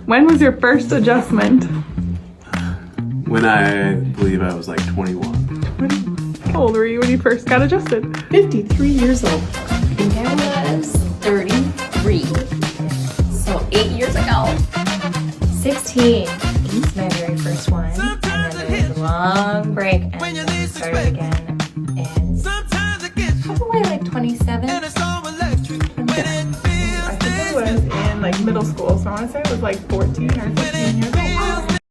When was your first adjustment? When I believe I was like 21. How old were you when you first got adjusted? 53 years old. I think I was 33. So 8 years ago. 16 was my very first one, and then there was a long break, and then I started again, and probably like 27. I think I was in like middle school, so I want to say it was like 14 or 15 years old.